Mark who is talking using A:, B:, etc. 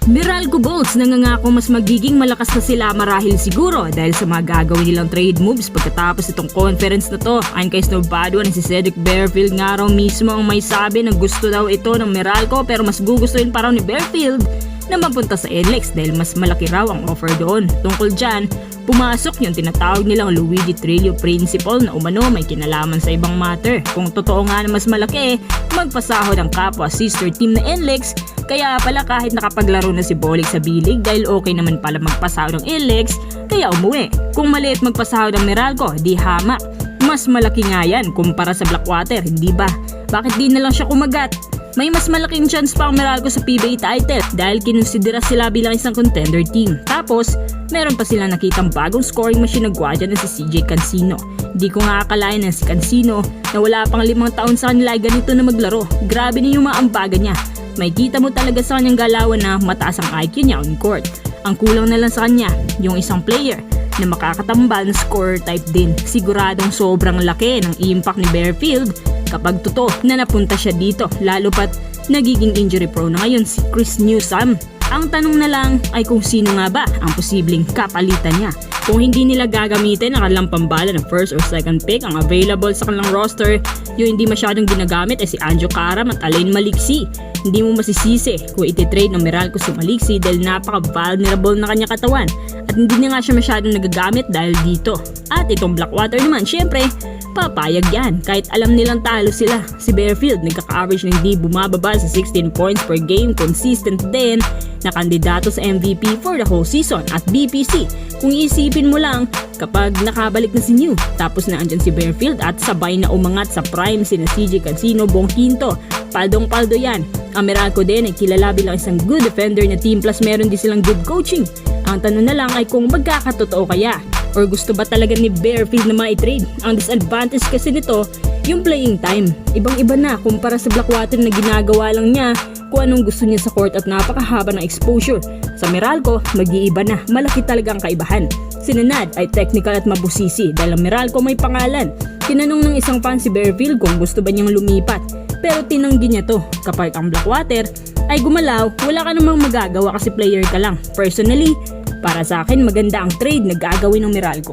A: Meralco Bolts nangangako mas magiging malakas na sila marahil siguro dahil sa mga gagawin nilang trade moves pagkatapos itong conference na to. Ayon kay Snow Badua na si Cedric Bearfield nga raw mismo ang may sabi na gusto daw ito ng Meralco pero mas gugustuhin pa raw ni Bearfield na mapunta sa NLEX dahil mas malaki raw ang offer doon. Tungkol dyan, pumasok yung tinatawag nilang Luigi Trillo Principle na umano may kinalaman sa ibang matter. Kung totoo nga na mas malaki, magpasahod ang kapwa sister team na NLEX, kaya pala kahit nakapaglaro na si Bolik sa bilig dahil okay naman pala magpasahod ng NLEX, kaya umuwi. Kung maliit magpasahod ang Meralco, di hamak. Mas malaki nga yan kumpara sa Blackwater, hindi ba? Bakit di na lang siya kumagat? May mas malaking chance pa ang Meralco sa PBA title dahil kinonsidera sila bilang isang contender team. Tapos, meron pa sila nakitang bagong scoring machine na gwadya na si CJ Cancino. Di ko nga akalain na si Cancino na wala pang 5 taon sa kanila ay ganito na maglaro. Grabe na yung mga ambaga niya. May kita mo talaga sa kanyang galawan na mataas ang IQ niya on court. Ang kulang na lang sa kanya, yung isang player na makakatambal na scorer type din. Siguradong sobrang laki ng impact ni Bearfield kapag totoo na napunta siya dito, lalo pat nagiging injury prone na ngayon si Chris Newsome. Ang tanong na lang ay kung sino nga ba ang posibleng kapalitan niya. Kung hindi nila gagamitin ang kanilang pambala ng first or second pick, ang available sa kanilang roster, yung hindi masyadong ginagamit ay si Anjo Karam at Alain Maliksi. Hindi mo masisisi kung ititrade ng Meralco si Maliksi dahil napaka-vulnerable na kanya katawan at hindi na nga siya masyadong nagagamit dahil dito. At itong Blackwater naman, syempre, papayag yan kahit alam nilang talo sila. Si Bearfield nagkaka-average ng hindi bumababa sa 16 points per game, consistent din na kandidato sa MVP for the whole season at BPC. Kung iisipin mo lang, kapag nakabalik na si New, tapos na andyan si Bearfield at sabay na umangat sa prime sina CJ Cancino, Bong Quinto, paldong-paldo yan. Ang Meralco din ay kilala bilang isang good defender na team plus meron din silang good coaching. Ang tanong na lang ay kung magkakatotoo kaya or gusto ba talaga ni Bearfield na ma-trade. Ang disadvantage kasi nito, yung playing time. Ibang-iba na kumpara sa Blackwater na ginagawa lang niya kung anong gusto niya sa court at napakahaba ng exposure. Sa Meralco, mag-iiba na. Malaki talaga ang kaibahan. Si Nad ay technical at mabusisi dahil ang Meralco may pangalan. Tinanong ng isang fan si Bearfield kung gusto ba niyang lumipat. Pero tinanggi niya to. Kapag ang Blackwater ay gumalaw, wala ka namang magagawa kasi player ka lang. Personally, para sa akin maganda ang trade na gagawin ng Meralco.